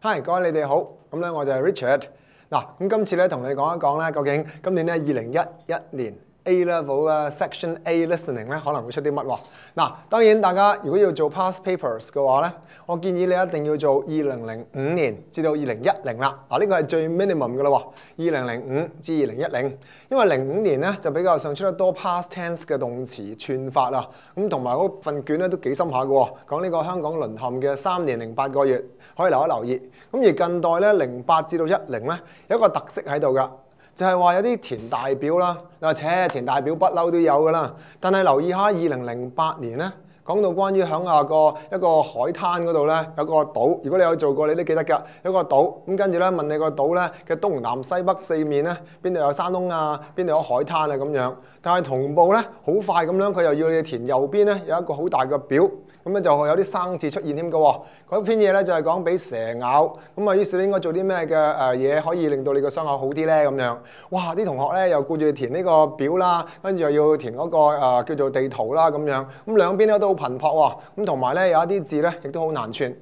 Hi， 各位你哋好，咁咧我就係 Richard。嗱，咁今次咧同你講一講咧，究竟今年咧2011年 A Level 啦 Section A Listening 咧可能會出啲乜喎？嗱，當然大家如果要做 past papers 嘅話咧，我建議你一定要做2005年至到2010啦。嗱，呢個係最 minimum 嘅啦喎，2005至2010，因為05年咧就比較上出得多 past tense 嘅動詞串法啊，咁同埋嗰份卷咧都幾深下嘅喎，講呢個香港淪陷嘅3年零8個月，可以留一留意。咁而近代咧08至到10咧有一個特色喺度㗎。就係話有啲填大表啦，你話填大表不嬲都有㗎啦。但係留意下2008年咧，講到關於響一個海灘嗰度咧有個島，如果你有做過你都記得㗎，有個島咁跟住咧問你個島咧嘅東南西北四面咧邊度有山窿啊，邊度有海灘啊咁樣。但係同步咧好快咁樣佢又要你填右邊咧有一個好大嘅表。咁咧就有啲生字出現添嘅喎，嗰篇嘢咧就係講俾蛇咬，咁啊於是你應該做啲咩嘅嘢可以令到你個傷口好啲咧咁樣。哇！啲同學咧又顧住填呢個表啦，跟住又要填嗰個叫做地圖啦咁樣，咁兩邊咧都好頻撲喎，咁同埋咧有一啲字咧亦都好難串。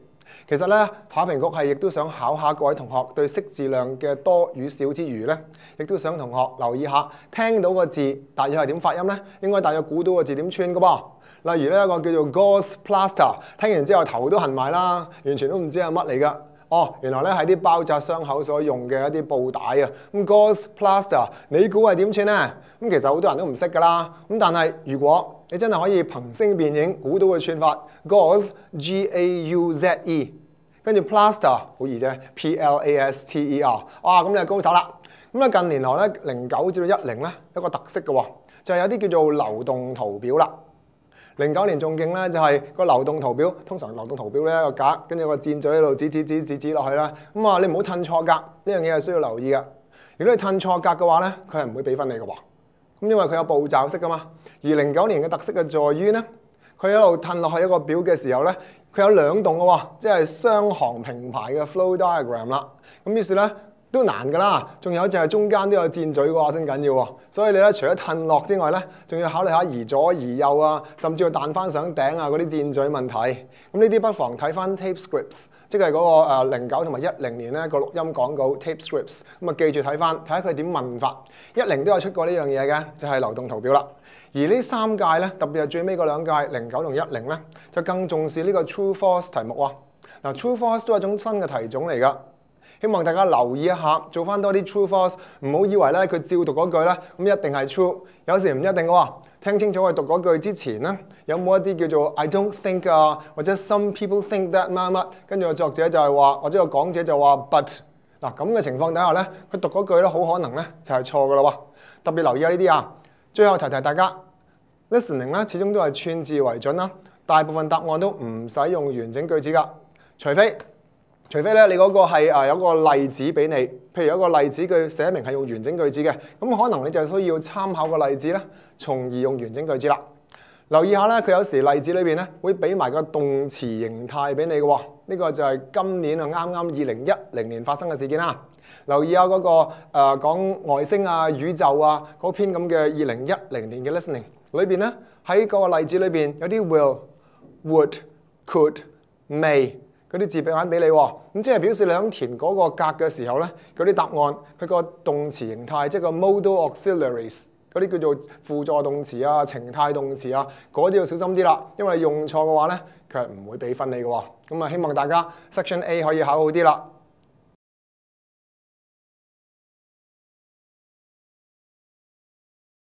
其實咧考評局係亦都想考下各位同學對識字量嘅多與少之餘咧，亦都想同學留意下聽到個字大約係點發音咧，應該大約估到個字點串嘅噃。例如呢一個叫做 Gauze Plaster， 聽完之後頭都痕埋啦，完全都唔知係乜嚟㗎。哦，原來咧係啲包紮傷口所用嘅一啲布帶啊。咁 Gauze Plaster， 你估係點串咧？咁其實好多人都唔識㗎啦。咁但係如果你真係可以憑聲辨影估到個串法 ，Gauze G-A-U-Z-E， 跟住 Plaster 好易啫 ，P-L-A-S-T-E-R。哇，咁你係高手啦。咁咧近年來咧09至到10咧有個特色嘅喎，就係有啲叫做流動圖表啦。09年仲勁咧，就係個流動圖表。通常流動圖表咧一個格，跟住個箭嘴喺度指落去啦。咁啊，你唔好褪錯格，呢樣嘢係需要留意嘅。如果你褪錯格嘅話咧，佢係唔會俾分你嘅喎。咁因為佢有步驟式噶嘛。而09年嘅特色嘅在於咧，佢一路褪落去一個表嘅時候咧，佢有兩棟嘅喎，即係雙行平排嘅 flow diagram 啦。咁於是咧都難㗎啦，仲有就係中間都有箭嘴嘅話先緊要喎。所以你咧除咗褪落之外咧，仲要考慮下移左移右啊，甚至要彈翻上頂啊嗰啲箭嘴問題。咁呢啲不妨睇翻 tape scripts， 即係嗰個09同埋10年咧個錄音廣告 tape scripts。咁啊記住睇翻，睇下佢點問法。10都有出過呢樣嘢嘅，就係流動圖表啦。而呢3屆咧，特別係最尾嗰2屆09同10咧，就更重視呢個 true false 題目喎。嗱 true false 都係一種新嘅題種嚟㗎。希望大家留意一下，做翻多啲 true false， 唔好以為咧佢照讀嗰句咧，咁一定係 true， 有時唔一定嘅喎。聽清楚佢讀嗰句之前咧，有冇一啲叫做 I don't think 啊，或者 some people think that 乜乜，跟住個作者就係話，或者個講者就話 but， 嗱咁嘅情況底下咧，佢讀嗰句咧好可能咧就係錯嘅啦喎。特別留意下呢啲啊。最後提大家 listening 咧始終都係串字為準啦，大部分答案都唔使用完整句子㗎，除非咧你嗰個係有個例子俾你，譬如有個例子佢寫明係用完整句子嘅，咁可能你就需要參考個例子咧，從而用完整句子啦。留意下咧，佢有時例子裏邊咧會俾埋個動詞形態俾你嘅喎，呢個就係今年啱2010年發生嘅事件啦。留意下嗰個講外星啊、宇宙啊嗰篇咁嘅2010年嘅 listening 裏邊咧，喺嗰個例子裏邊有啲 will、would、could、may。嗰啲字俾你喎，咁即係表示你響填嗰個格嘅時候咧，嗰啲答案佢個動詞形態，即係個 modal auxiliaries 嗰啲叫做輔助動詞啊、情態動詞啊，嗰啲要小心啲啦，因為你用錯嘅話咧，佢係唔會俾分你嘅喎。咁啊，希望大家 Section A 可以考好啲啦。